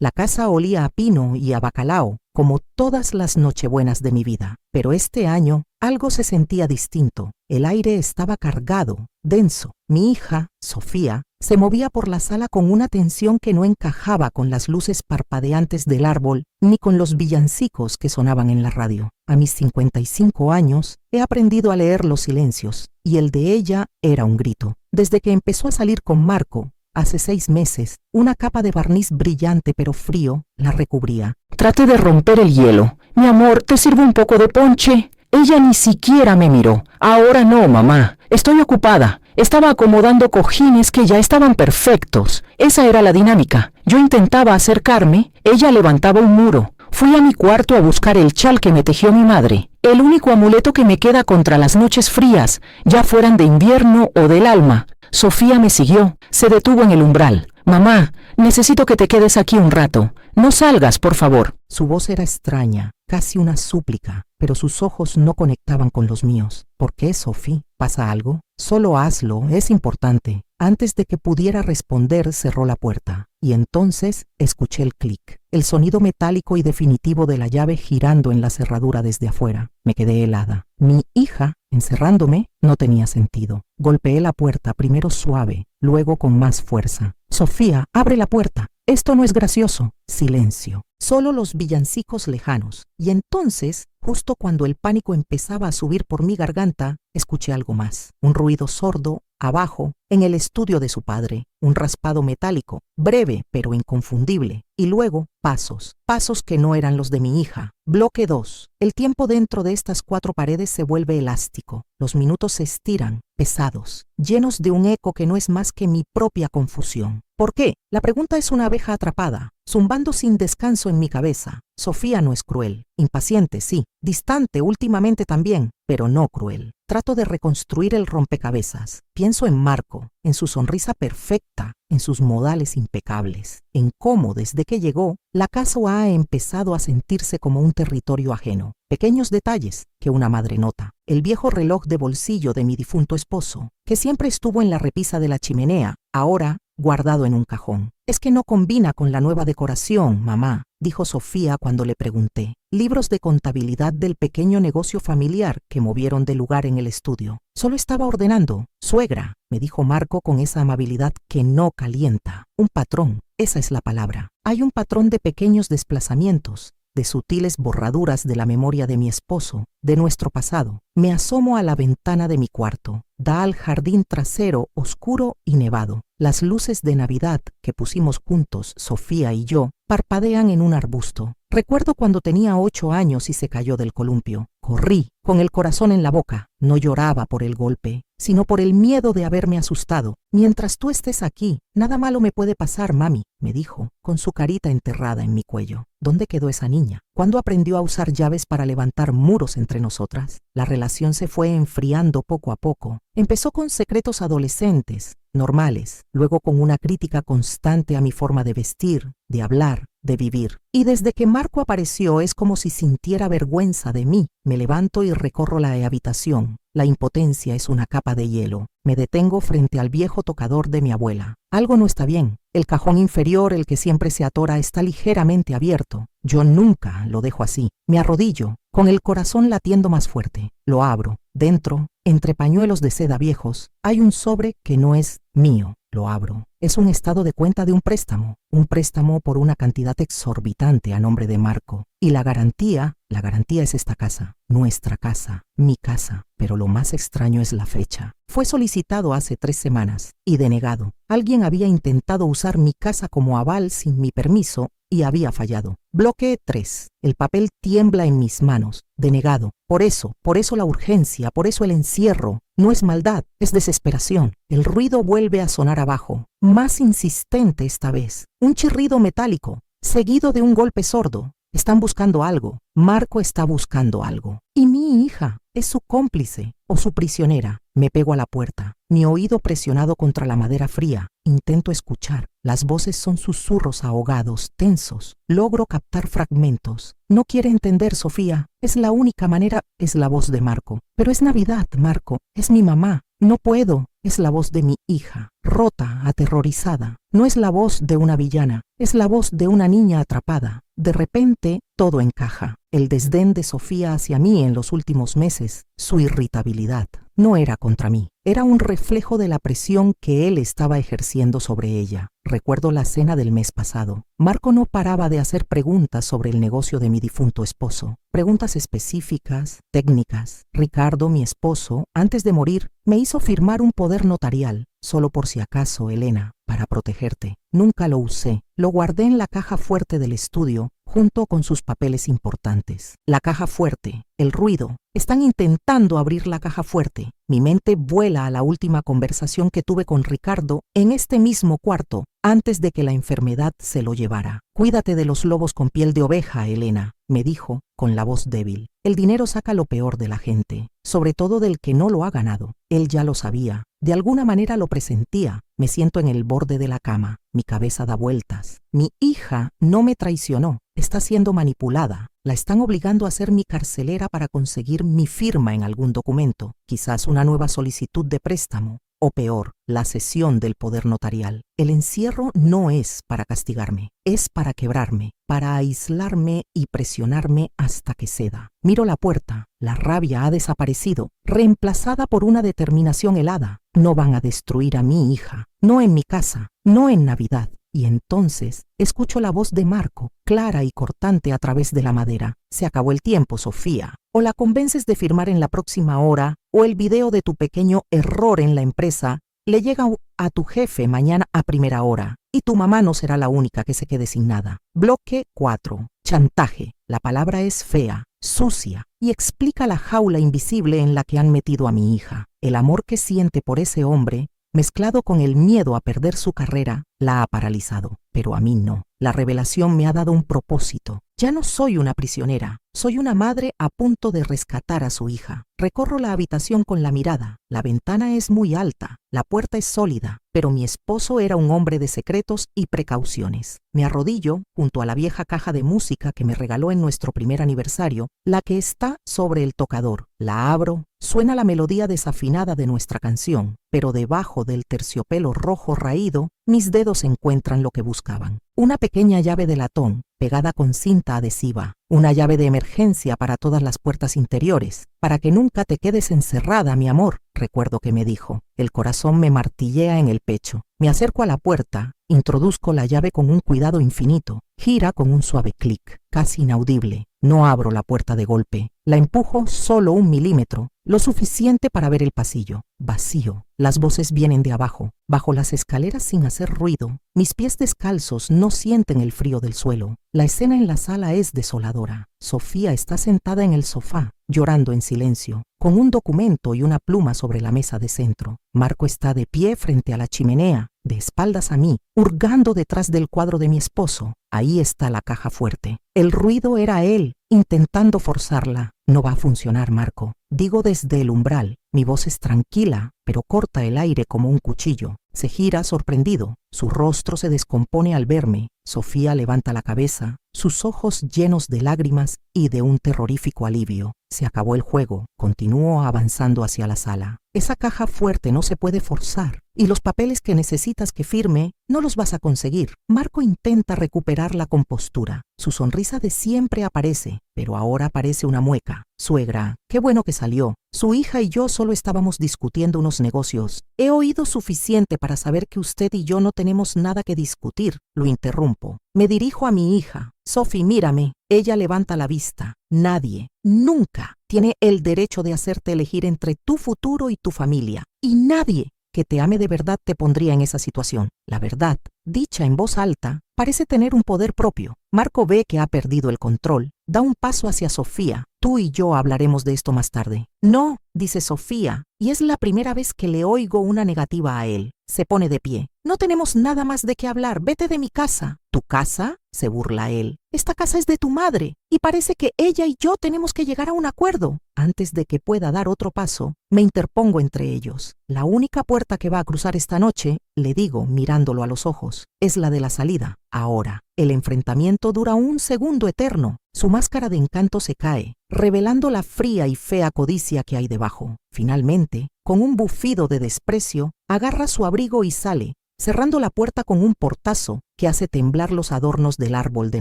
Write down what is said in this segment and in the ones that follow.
La casa olía a pino y a bacalao, como todas las nochebuenas de mi vida. Pero este año algo se sentía distinto. El aire estaba cargado, denso. Mi hija, Sofía, se movía por la sala con una tensión que no encajaba con las luces parpadeantes del árbol ni con los villancicos que sonaban en la radio. A mis 55 años he aprendido a leer los silencios, y el de ella era un grito. Desde que empezó a salir con Marco, hace 6 meses, una capa de barniz brillante pero frío la recubría. Traté de romper el hielo. Mi amor, ¿te sirvo un poco de ponche? Ella ni siquiera me miró. Ahora no, mamá. Estoy ocupada. Estaba acomodando cojines que ya estaban perfectos. Esa era la dinámica. Yo intentaba acercarme, ella levantaba un muro. Fui a mi cuarto a buscar el chal que me tejió mi madre. El único amuleto que me queda contra las noches frías, ya fueran de invierno o del alma. Sofía me siguió. Se detuvo en el umbral. Mamá, necesito que te quedes aquí un rato. No salgas, por favor. Su voz era extraña, casi una súplica, pero sus ojos no conectaban con los míos. ¿Por qué, Sofía? ¿Pasa algo? Solo hazlo, es importante. Antes de que pudiera responder, cerró la puerta, y entonces escuché el clic, el sonido metálico y definitivo de la llave girando en la cerradura desde afuera. Me quedé helada. Mi hija, encerrándome, no tenía sentido. Golpeé la puerta, primero suave, luego con más fuerza. Sofía, abre la puerta. Esto no es gracioso. Silencio. Solo los villancicos lejanos. Y entonces, justo cuando el pánico empezaba a subir por mi garganta, escuché algo más. Un ruido sordo, abajo, en el estudio de su padre. Un raspado metálico, breve pero inconfundible. Y luego, pasos. Pasos que no eran los de mi hija. Bloque 2. El tiempo dentro de estas 4 paredes se vuelve elástico. Los minutos se estiran, pesados, llenos de un eco que no es más que mi propia confusión. ¿Por qué? La pregunta es una abeja atrapada, zumbando sin descanso en mi cabeza. Sofía no es cruel. Impaciente, sí. Distante últimamente también, pero no cruel. Trato de reconstruir el rompecabezas. Pienso en Marco, en su sonrisa perfecta, en sus modales impecables, en cómo desde que llegó, la casa ha empezado a sentirse como un territorio ajeno. Pequeños detalles que una madre nota. El viejo reloj de bolsillo de mi difunto esposo, que siempre estuvo en la repisa de la chimenea, ahora guardado en un cajón. Es que no combina con la nueva decoración, mamá, dijo Sofía cuando le pregunté. Libros de contabilidad del pequeño negocio familiar que movieron de lugar en el estudio. Solo estaba ordenando. Suegra, me dijo Marco con esa amabilidad que no calienta. Un patrón, esa es la palabra. Hay un patrón de pequeños desplazamientos, de sutiles borraduras de la memoria de mi esposo, de nuestro pasado. Me asomo a la ventana de mi cuarto. Da al jardín trasero oscuro y nevado. Las luces de Navidad que pusimos juntos, Sofía y yo, parpadean en un arbusto. Recuerdo cuando tenía 8 años y se cayó del columpio. Corrí, con el corazón en la boca. No lloraba por el golpe, sino por el miedo de haberme asustado. Mientras tú estés aquí, nada malo me puede pasar, mami, me dijo, con su carita enterrada en mi cuello. ¿Dónde quedó esa niña? ¿Cuándo aprendió a usar llaves para levantar muros entre nosotras? La relación se fue enfriando poco a poco. Empezó con secretos adolescentes, normales, luego con una crítica constante a mi forma de vestir, de hablar, de vivir. Y desde que Marco apareció es como si sintiera vergüenza de mí. Me levanto y recorro la habitación. La impotencia es una capa de hielo. Me detengo frente al viejo tocador de mi abuela. Algo no está bien. El cajón inferior, el que siempre se atora, está ligeramente abierto. Yo nunca lo dejo así. Me arrodillo, con el corazón latiendo más fuerte. Lo abro. Dentro, entre pañuelos de seda viejos, hay un sobre que no es mío. Lo abro. Es un estado de cuenta de un préstamo por una cantidad exorbitante a nombre de Marco. Y la garantía es esta casa, nuestra casa, mi casa. Pero lo más extraño es la fecha. Fue solicitado hace 3 semanas y denegado. Alguien había intentado usar mi casa como aval sin mi permiso y había fallado. Bloque 3. El papel tiembla en mis manos. Denegado. Por eso la urgencia, por eso el encierro. No es maldad, es desesperación. El ruido vuelve a sonar abajo, más insistente esta vez. Un chirrido metálico, seguido de un golpe sordo. Están buscando algo. Marco está buscando algo. Y mi hija es su cómplice o su prisionera. Me pego a la puerta, mi oído presionado contra la madera fría. Intento escuchar. Las voces son susurros ahogados, tensos. Logro captar fragmentos. No quiere entender, Sofía. Es la única manera. Es la voz de Marco. Pero es Navidad, Marco. Es mi mamá. No puedo. Es la voz de mi hija, rota, aterrorizada. No es la voz de una villana, es la voz de una niña atrapada. De repente, todo encaja. El desdén de Sofía hacia mí en los últimos meses, su irritabilidad, no era contra mí. Era un reflejo de la presión que él estaba ejerciendo sobre ella. Recuerdo la cena del mes pasado. Marco no paraba de hacer preguntas sobre el negocio de mi difunto esposo. Preguntas específicas, técnicas. Ricardo, mi esposo, antes de morir, me hizo firmar un poder notarial. Solo por si acaso, Elena, para protegerte. Nunca lo usé. Lo guardé en la caja fuerte del estudio, junto con sus papeles importantes. La caja fuerte, el ruido. Están intentando abrir la caja fuerte. Mi mente vuela a la última conversación que tuve con Ricardo en este mismo cuarto, antes de que la enfermedad se lo llevara. Cuídate de los lobos con piel de oveja, Elena, me dijo con la voz débil. El dinero saca lo peor de la gente, sobre todo del que no lo ha ganado. Él ya lo sabía. De alguna manera lo presentía. Me siento en el borde de la cama. Mi cabeza da vueltas. Mi hija no me traicionó. Está siendo manipulada. La están obligando a ser mi carcelera para conseguir mi firma en algún documento. Quizás una nueva solicitud de préstamo. O peor, la cesión del poder notarial. El encierro no es para castigarme, es para quebrarme, para aislarme y presionarme hasta que ceda. Miro la puerta, la rabia ha desaparecido, reemplazada por una determinación helada. No van a destruir a mi hija, no en mi casa, no en Navidad. Y entonces escucho la voz de Marco, clara y cortante a través de la madera. Se acabó el tiempo, Sofía. O la convences de firmar en la próxima hora, o el video de tu pequeño error en la empresa le llega a tu jefe mañana a primera hora. Y tu mamá no será la única que se quede sin nada. Bloque 4. Chantaje. La palabra es fea, sucia, y explica la jaula invisible en la que han metido a mi hija. El amor que siente por ese hombre, mezclado con el miedo a perder su carrera, la ha paralizado. Pero a mí no. La revelación me ha dado un propósito. Ya no soy una prisionera, soy una madre a punto de rescatar a su hija. Recorro la habitación con la mirada. La ventana es muy alta, la puerta es sólida, pero mi esposo era un hombre de secretos y precauciones. Me arrodillo junto a la vieja caja de música que me regaló en nuestro primer aniversario, la que está sobre el tocador. La abro, suena la melodía desafinada de nuestra canción, pero debajo del terciopelo rojo raído, mis dedos encuentran lo que buscaban. Una pequeña llave de latón, pegada con cinta adhesiva. Una llave de emergencia para todas las puertas interiores, para que nunca te quedes encerrada, mi amor, recuerdo que me dijo. El corazón me martillea en el pecho. Me acerco a la puerta, introduzco la llave con un cuidado infinito. Gira con un suave clic, casi inaudible. No abro la puerta de golpe. La empujo solo 1 milímetro, lo suficiente para ver el pasillo. Vacío. Las voces vienen de abajo. Bajo las escaleras sin hacer ruido. Mis pies descalzos no sienten el frío del suelo. La escena en la sala es desoladora. Sofía está sentada en el sofá, llorando en silencio, con un documento y una pluma sobre la mesa de centro. Marco está de pie frente a la chimenea, de espaldas a mí, hurgando detrás del cuadro de mi esposo. Ahí está la caja fuerte. El ruido era él, intentando forzarla. No va a funcionar, Marco. Digo desde el umbral. Mi voz es tranquila, pero corta el aire como un cuchillo. Se gira sorprendido. Su rostro se descompone al verme. Sofía levanta la cabeza, sus ojos llenos de lágrimas y de un terrorífico alivio. Se acabó el juego. Continúo avanzando hacia la sala. Esa caja fuerte no se puede forzar, y los papeles que necesitas que firme no los vas a conseguir. Marco intenta recuperar la compostura. Su sonrisa de siempre aparece, pero ahora parece una mueca. Suegra, qué bueno que salió. Su hija y yo solo estábamos discutiendo unos negocios. He oído suficiente para saber que usted y yo no tenemos nada que discutir. Lo interrumpo. Me dirijo a mi hija. Sophie, mírame. Ella levanta la vista. Nadie, nunca, tiene el derecho de hacerte elegir entre tu futuro y tu familia. Y nadie que te ame de verdad te pondría en esa situación. La verdad, dicha en voz alta, parece tener un poder propio. Marco ve que ha perdido el control. Da un paso hacia Sofía. Tú y yo hablaremos de esto más tarde. No, dice Sofía, y es la primera vez que le oigo una negativa a él. Se pone de pie. No tenemos nada más de qué hablar. Vete de mi casa. ¿Tu casa?, se burla él. Esta casa es de tu madre, y parece que ella y yo tenemos que llegar a un acuerdo. Antes de que pueda dar otro paso, me interpongo entre ellos. La única puerta que va a cruzar esta noche, le digo mirándolo a los ojos, es la de la salida. Ahora, el enfrentamiento dura un segundo eterno. Su máscara de encanto se cae, revelando la fría y fea codicia ciencia que hay debajo. Finalmente, con un bufido de desprecio, agarra su abrigo y sale, cerrando la puerta con un portazo que hace temblar los adornos del árbol de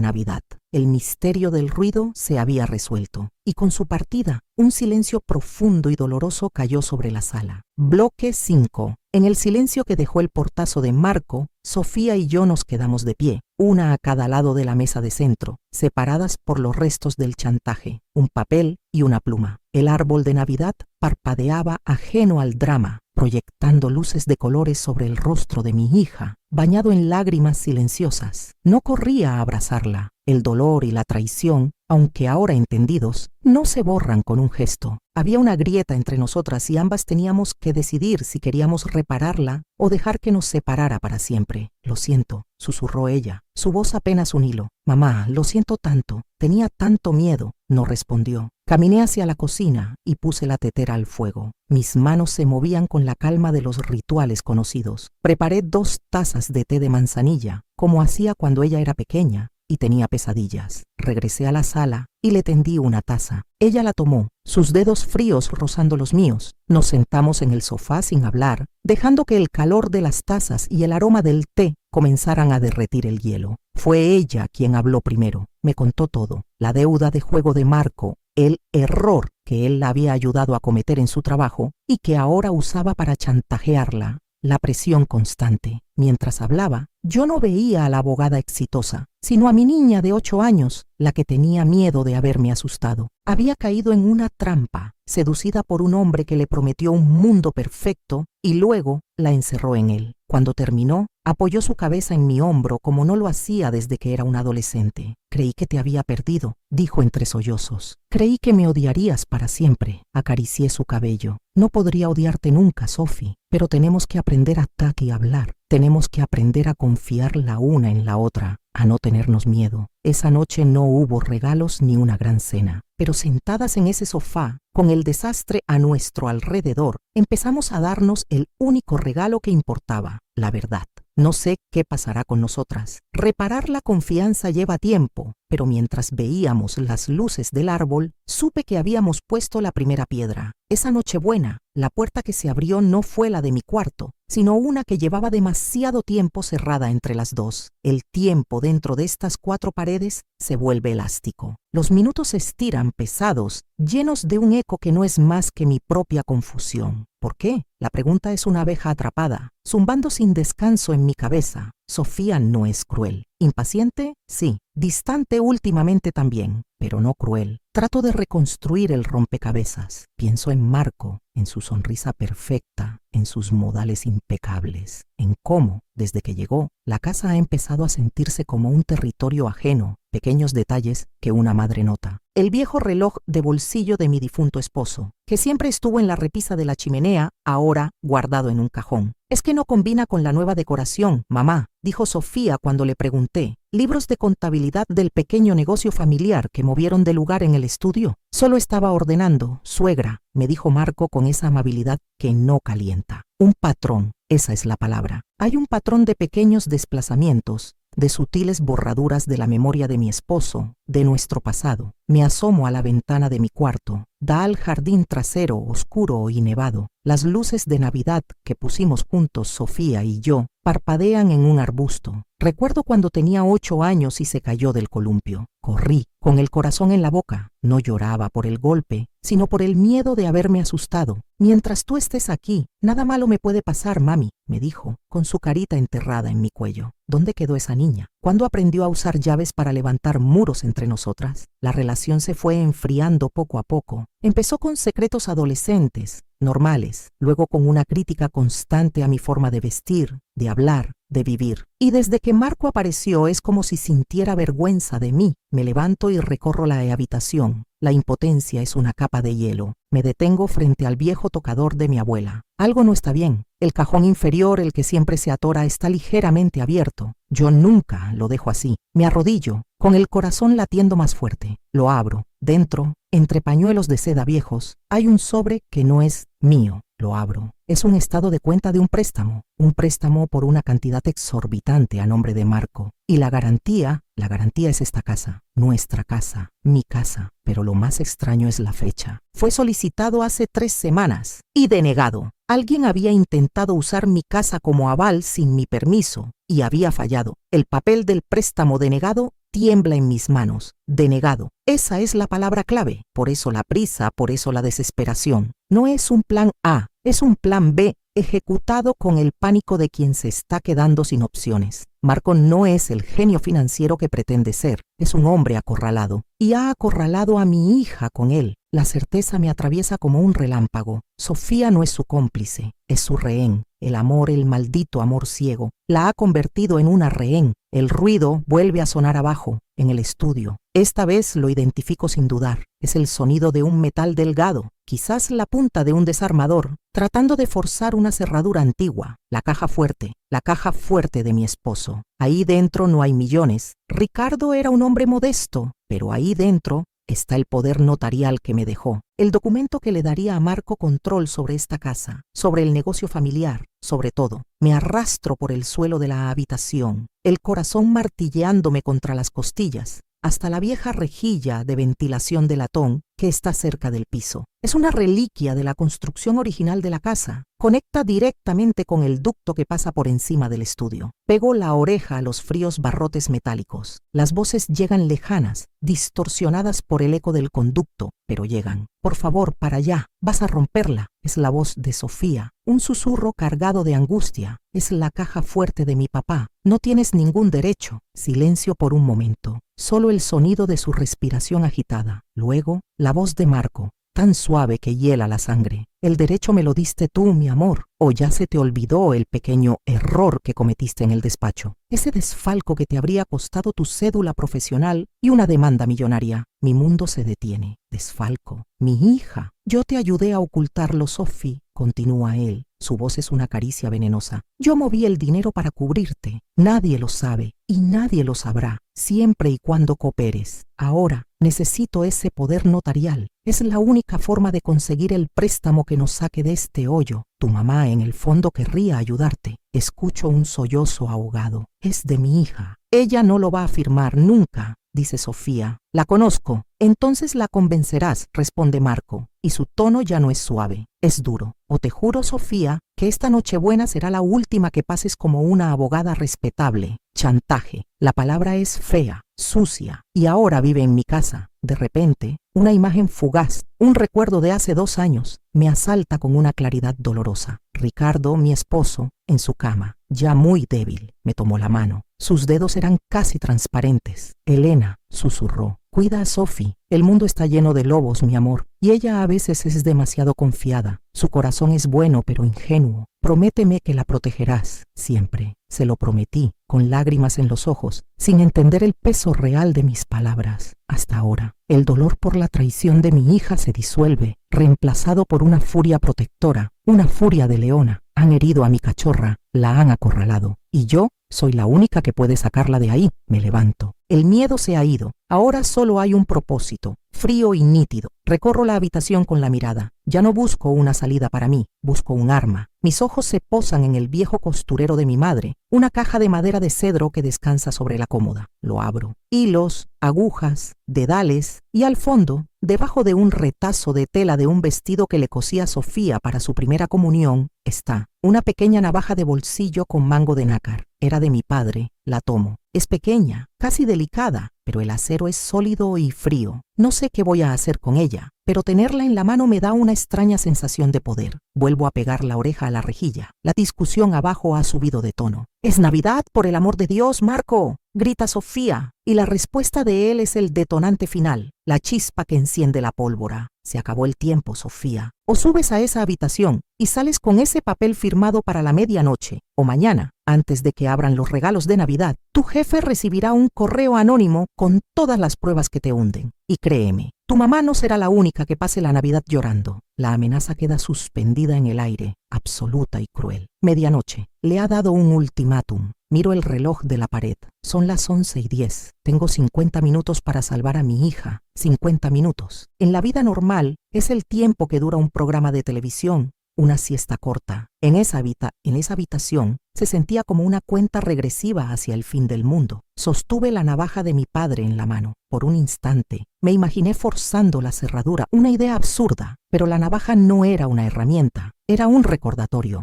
Navidad. El misterio del ruido se había resuelto, y con su partida, un silencio profundo y doloroso cayó sobre la sala. Bloque 5. En el silencio que dejó el portazo de Marco, Sofía y yo nos quedamos de pie, una a cada lado de la mesa de centro, separadas por los restos del chantaje, un papel y una pluma. El árbol de Navidad parpadeaba ajeno al drama, proyectando luces de colores sobre el rostro de mi hija, bañado en lágrimas silenciosas. No corría a abrazarla. El dolor y la traición, aunque ahora entendidos, no se borran con un gesto. Había una grieta entre nosotras y ambas teníamos que decidir si queríamos repararla o dejar que nos separara para siempre. Lo siento, susurró ella, su voz apenas un hilo. Mamá, lo siento tanto, tenía tanto miedo. No respondió. Caminé hacia la cocina y puse la tetera al fuego. Mis manos se movían con la calma de los rituales conocidos. Preparé 2 tazas de té de manzanilla, como hacía cuando ella era pequeña y tenía pesadillas. Regresé a la sala y le tendí una taza. Ella la tomó, sus dedos fríos rozando los míos. Nos sentamos en el sofá sin hablar, dejando que el calor de las tazas y el aroma del té comenzaran a derretir el hielo. Fue ella quien habló primero. Me contó todo. La deuda de juego de Marco, el error que él la había ayudado a cometer en su trabajo y que ahora usaba para chantajearla, la presión constante. Mientras hablaba, yo no veía a la abogada exitosa, sino a mi niña de 8 años, la que tenía miedo de haberme asustado. Había caído en una trampa, seducida por un hombre que le prometió un mundo perfecto y luego la encerró en él. Cuando terminó, apoyó su cabeza en mi hombro como no lo hacía desde que era un adolescente. Creí que te había perdido, dijo entre sollozos. Creí que me odiarías para siempre. Acaricié su cabello. No podría odiarte nunca, Sophie, pero tenemos que aprender a hablar. Tenemos que aprender a confiar la una en la otra, a no tenernos miedo. Esa noche no hubo regalos ni una gran cena, pero sentadas en ese sofá, con el desastre a nuestro alrededor, empezamos a darnos el único regalo que importaba, la verdad. No sé qué pasará con nosotras. Reparar la confianza lleva tiempo, pero mientras veíamos las luces del árbol, supe que habíamos puesto la primera piedra. Esa Nochebuena, la puerta que se abrió no fue la de mi cuarto, sino una que llevaba demasiado tiempo cerrada entre las dos. El tiempo dentro de estas 4 paredes se vuelve elástico. Los minutos se estiran pesados, llenos de un eco que no es más que mi propia confusión. ¿Por qué? La pregunta es una abeja atrapada, zumbando sin descanso en mi cabeza. Sofía no es cruel. ¿Impaciente? Sí. Distante últimamente también, pero no cruel. Trato de reconstruir el rompecabezas. Pienso en Marco, en su sonrisa perfecta, en sus modales impecables, en cómo, desde que llegó, la casa ha empezado a sentirse como un territorio ajeno, pequeños detalles que una madre nota. El viejo reloj de bolsillo de mi difunto esposo, que siempre estuvo en la repisa de la chimenea, ahora guardado en un cajón. Es que no combina con la nueva decoración, mamá, dijo Sofía cuando le pregunté. Libros de contabilidad del pequeño negocio familiar que movieron de lugar en el estudio. Solo estaba ordenando, suegra, me dijo Marco con esa amabilidad que no calienta. Un patrón, esa es la palabra. Hay un patrón de pequeños desplazamientos, de sutiles borraduras de la memoria de mi esposo, de nuestro pasado. Me asomo a la ventana de mi cuarto. Da al jardín trasero oscuro y nevado. Las luces de Navidad que pusimos juntos Sofía y yo parpadean en un arbusto. Recuerdo cuando tenía 8 años y se cayó del columpio. Corrí, con el corazón en la boca. No lloraba por el golpe, sino por el miedo de haberme asustado. Mientras tú estés aquí, nada malo me puede pasar, mami, me dijo, con su carita enterrada en mi cuello. ¿Dónde quedó esa niña? ¿Cuándo aprendió a usar llaves para levantar muros entre nosotras? La relación se fue enfriando poco a poco. Empezó con secretos adolescentes, normales, luego con una crítica constante a mi forma de vestir, de hablar, de vivir. Y desde que Marco apareció es como si sintiera vergüenza de mí. Me levanto y recorro la habitación. La impotencia es una capa de hielo. Me detengo frente al viejo tocador de mi abuela. Algo no está bien. El cajón inferior, el que siempre se atora, está ligeramente abierto. Yo nunca lo dejo así. Me arrodillo, con el corazón latiendo más fuerte. Lo abro. Dentro, entre pañuelos de seda viejos, hay un sobre que no es mío. Lo abro. Es un estado de cuenta de un préstamo por una cantidad exorbitante a nombre de Marco. Y la garantía es esta casa, nuestra casa, mi casa. Pero lo más extraño es la fecha. Fue solicitado hace 3 semanas y denegado. Alguien había intentado usar mi casa como aval sin mi permiso y había fallado. El papel del préstamo denegado tiembla en mis manos. Denegado. Esa es la palabra clave. Por eso la prisa, por eso la desesperación. No es un plan A, es un plan B, ejecutado con el pánico de quien se está quedando sin opciones. Marco no es el genio financiero que pretende ser. Es un hombre acorralado. Y ha acorralado a mi hija con él. La certeza me atraviesa como un relámpago. Sofía no es su cómplice, es su rehén. El amor, el maldito amor ciego, la ha convertido en una rehén. El ruido vuelve a sonar abajo, en el estudio. Esta vez lo identifico sin dudar. Es el sonido de un metal delgado, quizás la punta de un desarmador, tratando de forzar una cerradura antigua. La caja fuerte de mi esposo. Ahí dentro no hay millones. Ricardo era un hombre modesto, pero ahí dentro está el poder notarial que me dejó, el documento que le daría a Marco control sobre esta casa, sobre el negocio familiar, sobre todo. Me arrastro por el suelo de la habitación, el corazón martilleándome contra las costillas, hasta la vieja rejilla de ventilación de latón que está cerca del piso. Es una reliquia de la construcción original de la casa. Conecta directamente con el ducto que pasa por encima del estudio. Pego la oreja a los fríos barrotes metálicos. Las voces llegan lejanas, distorsionadas por el eco del conducto, pero llegan. Por favor, para allá, vas a romperla. Es la voz de Sofía, un susurro cargado de angustia. Es la caja fuerte de mi papá. No tienes ningún derecho. Silencio por un momento. Solo el sonido de su respiración agitada. Luego, la voz de Marco, tan suave que hiela la sangre. El derecho me lo diste tú, mi amor, o ya se te olvidó el pequeño error que cometiste en el despacho. Ese desfalco que te habría costado tu cédula profesional y una demanda millonaria. Mi mundo se detiene. Desfalco. Mi hija. Yo te ayudé a ocultarlo, Sophie, continúa él. Su voz es una caricia venenosa. Yo moví el dinero para cubrirte. Nadie lo sabe y nadie lo sabrá, siempre y cuando cooperes. Ahora necesito ese poder notarial. Es la única forma de conseguir el préstamo que nos saque de este hoyo. Tu mamá en el fondo querría ayudarte. Escucho un sollozo ahogado. Es de mi hija. Ella no lo va a firmar nunca, dice Sofía. La conozco. Entonces la convencerás, responde Marco, y su tono ya no es suave, es duro. O te juro, Sofía, que esta Nochebuena será la última que pases como una abogada respetable. Chantaje. La palabra es fea, sucia, y ahora vive en mi casa. De repente, una imagen fugaz, un recuerdo de hace 2 años, me asalta con una claridad dolorosa. Ricardo, mi esposo, en su cama, ya muy débil, me tomó la mano. Sus dedos eran casi transparentes. Elena, susurró. Cuida a Sophie. El mundo está lleno de lobos, mi amor, y ella a veces es demasiado confiada. Su corazón es bueno, pero ingenuo. Prométeme que la protegerás siempre. Se lo prometí, con lágrimas en los ojos, sin entender el peso real de mis palabras. Hasta ahora, el dolor por la traición de mi hija se disuelve, reemplazado por una furia protectora, una furia de leona. Han herido a mi cachorra, la han acorralado, y yo soy la única que puede sacarla de ahí. Me levanto. El miedo se ha ido. Ahora solo hay un propósito, frío y nítido. Recorro la habitación con la mirada. Ya no busco una salida para mí, busco un arma. Mis ojos se posan en el viejo costurero de mi madre, una caja de madera de cedro que descansa sobre la cómoda. Lo abro. Hilos, agujas, dedales, y al fondo, debajo de un retazo de tela de un vestido que le cosí a Sofía para su primera comunión, está una pequeña navaja de bolsillo con mango de nácar. Era de mi padre. La tomo. Es pequeña, casi delicada, pero el acero es sólido y frío. No sé qué voy a hacer con ella, pero tenerla en la mano me da una extraña sensación de poder. Vuelvo a pegar la oreja a la rejilla. La discusión abajo ha subido de tono. «¡Es Navidad, por el amor de Dios, Marco!», grita Sofía, y la respuesta de él es el detonante final, la chispa que enciende la pólvora. Se acabó el tiempo, Sofía. O subes a esa habitación y sales con ese papel firmado para la medianoche, o mañana, antes de que abran los regalos de Navidad, tu jefe recibirá un correo anónimo con todas las pruebas que te hunden. Y créeme, Tu mamá no será la única que pase la Navidad llorando. La amenaza queda suspendida en el aire, absoluta y cruel. Medianoche. Le ha dado un ultimátum. Miro el reloj de la pared. Son las 11:10. Tengo 50 minutos para salvar a mi hija. 50 minutos. En la vida normal es el tiempo que dura un programa de televisión, una siesta corta. En esa habitación se sentía como una cuenta regresiva hacia el fin del mundo. Sostuve la navaja de mi padre en la mano. Por un instante me imaginé forzando la cerradura, una idea absurda, pero la navaja no era una herramienta, era un recordatorio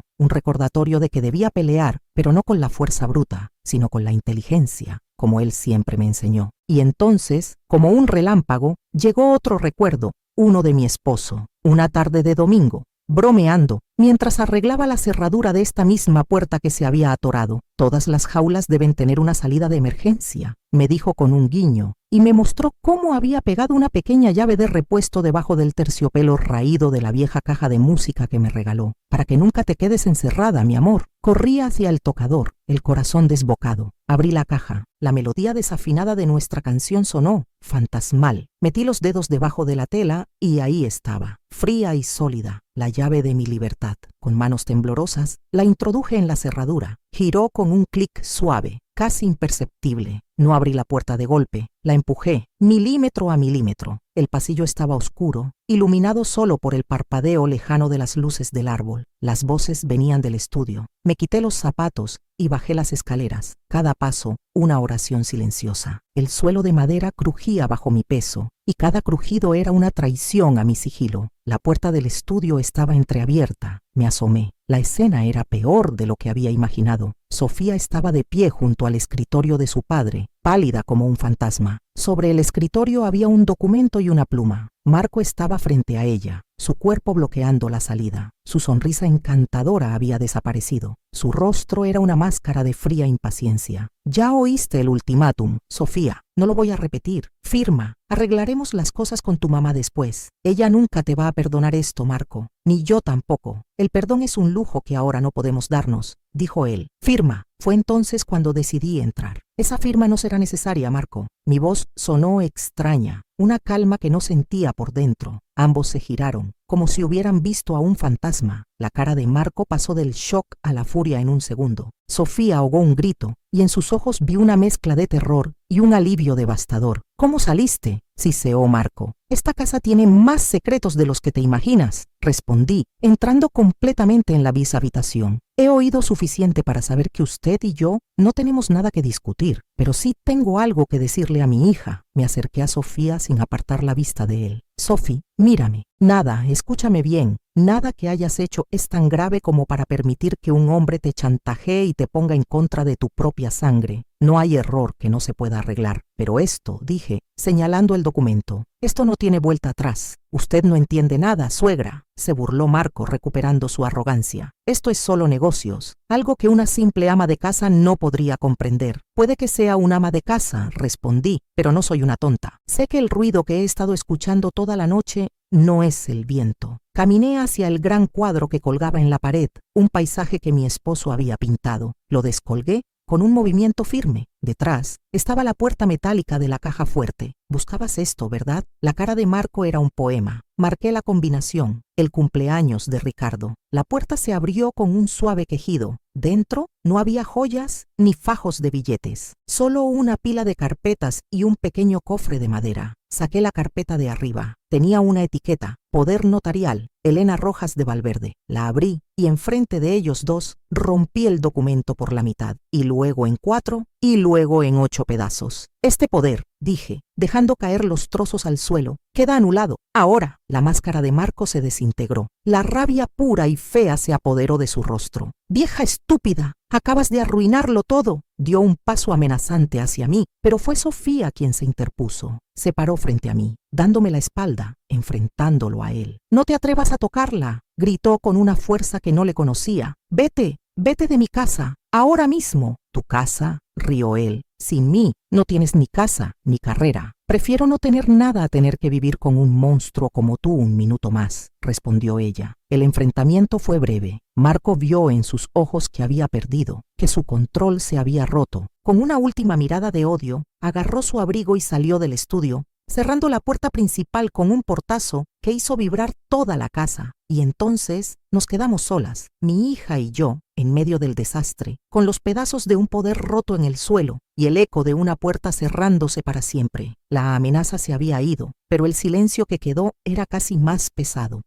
de que debía pelear, pero no con la fuerza bruta, sino con la inteligencia, como él siempre me enseñó. Y entonces, como un relámpago, llegó otro recuerdo, uno de mi esposo, una tarde de domingo, bromeando, mientras arreglaba la cerradura de esta misma puerta que se había atorado. Todas las jaulas deben tener una salida de emergencia, me dijo con un guiño, y me mostró cómo había pegado una pequeña llave de repuesto debajo del terciopelo raído de la vieja caja de música que me regaló. Para que nunca te quedes encerrada, mi amor. Corrí hacia el tocador, el corazón desbocado. Abrí la caja. La melodía desafinada de nuestra canción sonó, fantasmal. Metí los dedos debajo de la tela y ahí estaba, fría y sólida, la llave de mi libertad. Con manos temblorosas, la introduje en la cerradura. Giró con un clic suave, casi imperceptible. No abrí la puerta de golpe, la empujé, milímetro a milímetro. El pasillo estaba oscuro, iluminado solo por el parpadeo lejano de las luces del árbol. Las voces venían del estudio. Me quité los zapatos y bajé las escaleras. Cada paso, una oración silenciosa. El suelo de madera crujía bajo mi peso, y cada crujido era una traición a mi sigilo. La puerta del estudio estaba entreabierta. Me asomé. La escena era peor de lo que había imaginado. Sofía estaba de pie junto al escritorio de su padre, pálida como un fantasma. Sobre el escritorio había un documento y una pluma. Marco estaba frente a ella, su cuerpo bloqueando la salida. Su sonrisa encantadora había desaparecido. Su rostro era una máscara de fría impaciencia. Ya oíste el ultimátum, Sofía. No lo voy a repetir. Firma. Arreglaremos las cosas con tu mamá después. Ella nunca te va a perdonar esto, Marco. Ni yo tampoco. El perdón es un lujo que ahora no podemos darnos, dijo él. Firma. Fue entonces cuando decidí entrar. Esa firma no será necesaria, Marco. Mi voz sonó extraña, una calma que no sentía por dentro. Ambos se giraron, como si hubieran visto a un fantasma. La cara de Marco pasó del shock a la furia en un segundo. Sofía ahogó un grito, y en sus ojos vi una mezcla de terror y un alivio devastador. ¿Cómo saliste?, siseó Marco. Esta casa tiene más secretos de los que te imaginas, respondí, entrando completamente en la habitación. He oído suficiente para saber que usted y yo no tenemos nada que discutir, pero sí tengo algo que decirle a mi hija. Me acerqué a Sofía sin apartar la vista de él. Sophie, mírame. Nada, escúchame bien. Nada que hayas hecho es tan grave como para permitir que un hombre te chantajee y te ponga en contra de tu propia sangre. No hay error que no se pueda arreglar. Pero esto, dije, señalando el documento, esto no tiene vuelta atrás. Usted no entiende nada, suegra, se burló Marco, recuperando su arrogancia. Esto es solo negocios, algo que una simple ama de casa no podría comprender. Puede que sea un ama de casa, respondí, pero no soy una tonta. Sé que el ruido que he estado escuchando toda la noche no es el viento. Caminé hacia el gran cuadro que colgaba en la pared, un paisaje que mi esposo había pintado. Lo descolgué con un movimiento firme. Detrás estaba la puerta metálica de la caja fuerte. Buscabas esto, ¿verdad? La cara de Marco era un poema. Marqué la combinación, el cumpleaños de Ricardo. La puerta se abrió con un suave quejido. Dentro no había joyas ni fajos de billetes, solo una pila de carpetas y un pequeño cofre de madera. Saqué la carpeta de arriba. Tenía una etiqueta, Poder Notarial, Elena Rojas de Valverde. La abrí y enfrente de ellos dos rompí el documento por la mitad, y luego en 4 y luego en 8 pedazos. Este poder, dije, dejando caer los trozos al suelo, queda anulado. Ahora, la máscara de Marco se desintegró. La rabia pura y fea se apoderó de su rostro. ¡Vieja estúpida! Acabas de arruinarlo todo. Dio un paso amenazante hacia mí, pero fue Sofía quien se interpuso. Se paró frente a mí, dándome la espalda, enfrentándolo a él. «No te atrevas a tocarla», gritó con una fuerza que no le conocía. «Vete, vete de mi casa, ahora mismo». «¿Tu casa?», rió él. «Sin mí no tienes ni casa ni carrera. Prefiero no tener nada a tener que vivir con un monstruo como tú un minuto más», respondió ella. El enfrentamiento fue breve. Marco vio en sus ojos que había perdido, que su control se había roto. Con una última mirada de odio, agarró su abrigo y salió del estudio, cerrando la puerta principal con un portazo que hizo vibrar toda la casa. Y entonces nos quedamos solas, mi hija y yo, en medio del desastre, con los pedazos de un poder roto en el suelo y el eco de una puerta cerrándose para siempre. La amenaza se había ido, pero el silencio que quedó era casi más pesado.